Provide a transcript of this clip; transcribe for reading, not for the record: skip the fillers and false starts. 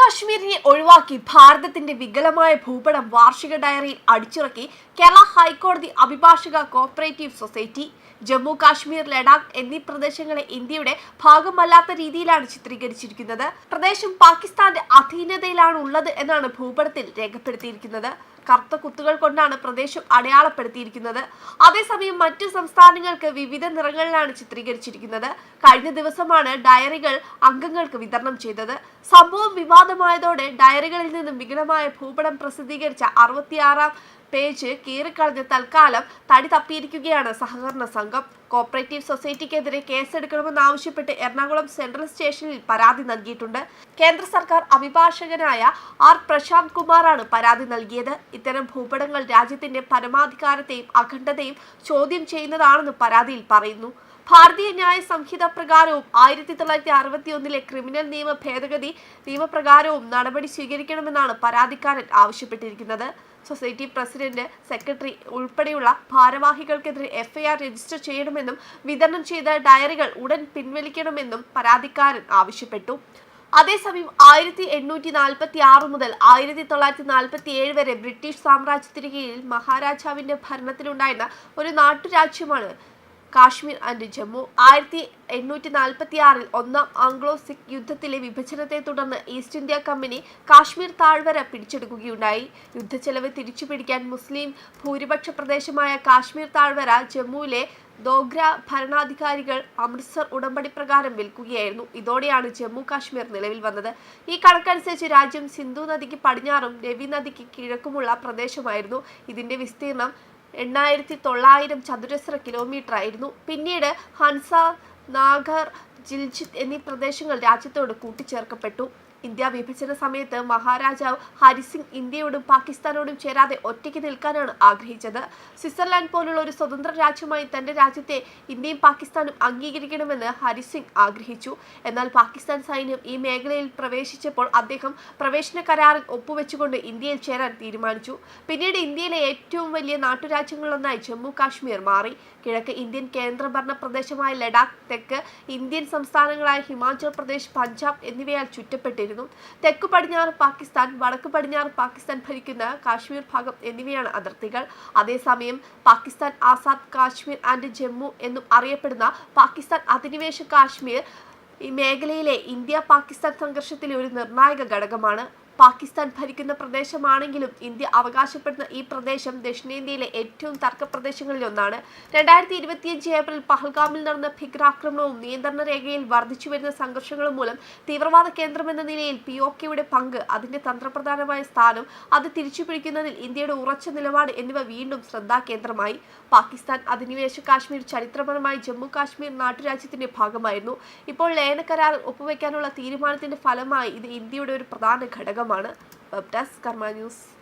കാശ്മീരിനെ ഒഴിവാക്കി ഭാരതത്തിന്റെ വികലമായ ഭൂപടം വാർഷിക ഡയറിയിൽ അടിച്ചിറക്കി കേരള ഹൈക്കോടതി അഭിഭാഷക കോഓപ്പറേറ്റീവ് സൊസൈറ്റി. ജമ്മു കാശ്മീർ, ലഡാക്ക് എന്നീ പ്രദേശങ്ങളെ ഇന്ത്യയുടെ ഭാഗമല്ലാത്ത രീതിയിലാണ് ചിത്രീകരിച്ചിരിക്കുന്നത്. പ്രദേശം പാകിസ്ഥാന്റെ അധീനതയിലാണ് ഉള്ളത് എന്നാണ് ഭൂപടത്തിൽ രേഖപ്പെടുത്തിയിരിക്കുന്നത്. കറുത്ത കുത്തുകൾ കൊണ്ടാണ് പ്രദേശം അടയാളപ്പെടുത്തിയിരിക്കുന്നത്. അതേസമയം മറ്റു സംസ്ഥാനങ്ങൾക്ക് വിവിധ നിറങ്ങളിലാണ് ചിത്രീകരിച്ചിരിക്കുന്നത്. കഴിഞ്ഞ ദിവസമാണ് ഡയറികൾ അംഗങ്ങൾക്ക് വിതരണം ചെയ്തത്. സംഭവം വിവാദമായതോടെ ഡയറികളിൽ നിന്നും വികലമായ ഭൂപടം പ്രസിദ്ധീകരിച്ച 66-ാം പേജ് കീറിക്കളഞ്ഞ് തൽക്കാലം തടി തപ്പിയിരിക്കുകയാണ് സഹകരണ സംഘം. കോഓപ്പറേറ്റീവ് സൊസൈറ്റിക്കെതിരെ കേസെടുക്കണമെന്നാവശ്യപ്പെട്ട് എറണാകുളം സെൻട്രൽ സ്റ്റേഷനിൽ പരാതി നൽകിയിട്ടുണ്ട്. കേന്ദ്ര സർക്കാർ അഭിഭാഷകനായ ആർ പ്രശാന്ത് കുമാറാണ് പരാതി നൽകിയത്. ഇത്തരം ഭൂപടങ്ങൾ രാജ്യത്തിന്റെ പരമാധികാരത്തെയും അഖണ്ഡതയും ചോദ്യം ചെയ്യുന്നതാണെന്ന് പരാതിയിൽ പറയുന്നു. ഭാരതീയ ന്യായ സംഹിത പ്രകാരവും 1961 ക്രിമിനൽ നിയമ ഭേദഗതി നിയമപ്രകാരവും നടപടി സ്വീകരിക്കണമെന്നാണ് പരാതിക്കാരൻ ആവശ്യപ്പെട്ടിരിക്കുന്നത്. സൊസൈറ്റി പ്രസിഡന്റ്, സെക്രട്ടറി ഉൾപ്പെടെയുള്ള ഭാരവാഹികൾക്കെതിരെ എഫ്ഐആർ രജിസ്റ്റർ ചെയ്യണമെന്നും വിതരണം ചെയ്ത ഡയറികൾ ഉടൻ പിൻവലിക്കണമെന്നും പരാതിക്കാരൻ ആവശ്യപ്പെട്ടു. അതേസമയം 1846 മുതൽ 1947 വരെ ബ്രിട്ടീഷ് സാമ്രാജ്യത്തിന് കീഴിൽ മഹാരാജാവിന്റെ ഭരണത്തിലുണ്ടായിരുന്ന ഒരു നാട്ടുരാജ്യമാണ് കാശ്മീർ ആൻഡ് ജമ്മു. 1846 ഒന്നാം ആംഗ്ലോ സിഖ് യുദ്ധത്തിലെ വിഭജനത്തെ തുടർന്ന് ഈസ്റ്റ് ഇന്ത്യ കമ്പനി കാശ്മീർ താഴ്വര പിടിച്ചെടുക്കുകയുണ്ടായി. യുദ്ധച്ചെലവ് തിരിച്ചുപിടിക്കാൻ മുസ്ലിം ഭൂരിപക്ഷ പ്രദേശമായ കാശ്മീർ താഴ്വര ജമ്മുവിലെ ദോഗ്ര ഭരണാധികാരികൾ അമൃത്സർ ഉടമ്പടി പ്രകാരം വിൽക്കുകയായിരുന്നു. ഇതോടെയാണ് ജമ്മു കാശ്മീർ നിലവിൽ വന്നത്. ഈ കണക്കനുസരിച്ച് രാജ്യം സിന്ധു നദിക്ക് പടിഞ്ഞാറും രവി നദിക്ക് കിഴക്കുമുള്ള പ്രദേശമായിരുന്നു. ഇതിന്റെ വിസ്തീർണം 8900 ചതുരശ്ര കിലോമീറ്റർ ആയിരുന്നു. പിന്നീട് ഹൻസ, നാഗർ, ജിൽജിത്ത് എന്നീ പ്രദേശങ്ങൾ രാജ്യത്തോട് കൂട്ടിച്ചേർക്കപ്പെട്ടു. ഇന്ത്യ വിഭജന സമയത്ത് മഹാരാജാവ് ഹരിസിംഗ് ഇന്ത്യയോടും പാകിസ്ഥാനോടും ചേരാതെ ഒറ്റയ്ക്ക് നിൽക്കാനാണ് ആഗ്രഹിച്ചത്. സ്വിറ്റ്സർലാൻഡ് പോലുള്ള ഒരു സ്വതന്ത്ര രാജ്യമായി തന്റെ രാജ്യത്തെ ഇന്ത്യയും പാകിസ്ഥാനും അംഗീകരിക്കണമെന്ന് ഹരിസിംഗ് ആഗ്രഹിച്ചു. എന്നാൽ പാകിസ്ഥാൻ സൈന്യം ഈ മേഖലയിൽ പ്രവേശിച്ചപ്പോൾ അദ്ദേഹം പ്രവേശന കരാറിൽ ഒപ്പുവെച്ചുകൊണ്ട് ഇന്ത്യയിൽ ചേരാൻ തീരുമാനിച്ചു. പിന്നീട് ഇന്ത്യയിലെ ഏറ്റവും വലിയ നാട്ടുരാജ്യങ്ങളിലൊന്നായി ജമ്മു കാശ്മീർ മാറി. കിഴക്ക് ഇന്ത്യൻ കേന്ദ്രഭരണ പ്രദേശമായ ലഡാക്ക്, തെക്ക് ഇന്ത്യൻ സംസ്ഥാനങ്ങളായ ഹിമാചൽ പ്രദേശ്, പഞ്ചാബ് എന്നിവയാൽ ചുറ്റപ്പെട്ടിരുന്നു. തെക്കു പടിഞ്ഞാറ് പാകിസ്ഥാൻ, വടക്ക് പടിഞ്ഞാറ് പാകിസ്ഥാൻ ഭരിക്കുന്ന കാശ്മീർ ഭാഗം എന്നിവയാണ് അതിർത്തികൾ. അതേസമയം പാകിസ്ഥാൻ ആസാദ് കാശ്മീർ ആൻഡ് ജമ്മു എന്നും അറിയപ്പെടുന്ന പാകിസ്ഥാൻ അധിനിവേശ കാശ്മീർ ഈ മേഖലയിലെ ഇന്ത്യ പാകിസ്ഥാൻ സംഘർഷത്തിലെ ഒരു നിർണായക ഘടകമാണ്. പാകിസ്ഥാൻ ഭരിക്കുന്ന പ്രദേശമാണെങ്കിലും ഇന്ത്യ അവകാശപ്പെടുന്ന ഈ പ്രദേശം ദക്ഷിണേന്ത്യയിലെ ഏറ്റവും തർക്ക പ്രദേശങ്ങളിൽ ഒന്നാണ്. 2025 ഏപ്രിൽ പഹൽഗാമിൽ നടന്ന ഭീകരാക്രമണവും നിയന്ത്രണ രേഖയിൽ വർദ്ധിച്ചുവരുന്ന സംഘർഷങ്ങളും മൂലം തീവ്രവാദ കേന്ദ്രമെന്ന നിലയിൽ POKയുടെ പങ്ക്, അതിന്റെ തന്ത്രപ്രധാനമായ സ്ഥാനം, അത് തിരിച്ചുപിടിക്കുന്നതിൽ ഇന്ത്യയുടെ ഉറച്ച നിലപാട് എന്നിവ വീണ്ടും ശ്രദ്ധാകേന്ദ്രമായി. പാകിസ്ഥാൻ അധിനിവേശ കാശ്മീർ ചരിത്രപരമായി ജമ്മു കാശ്മീർ നാട്ടുരാജ്യത്തിന്റെ ഭാഗമായിരുന്നു. ഇപ്പോൾ ലയന കരാറിൽ ഒപ്പുവെക്കാനുള്ള തീരുമാനത്തിന്റെ ഫലമായി ഇത് ഇന്ത്യയുടെ ഒരു പ്രധാന ഘടകം. വെബ് ഡെസ്ക് കർമ്മ ന്യൂസ്.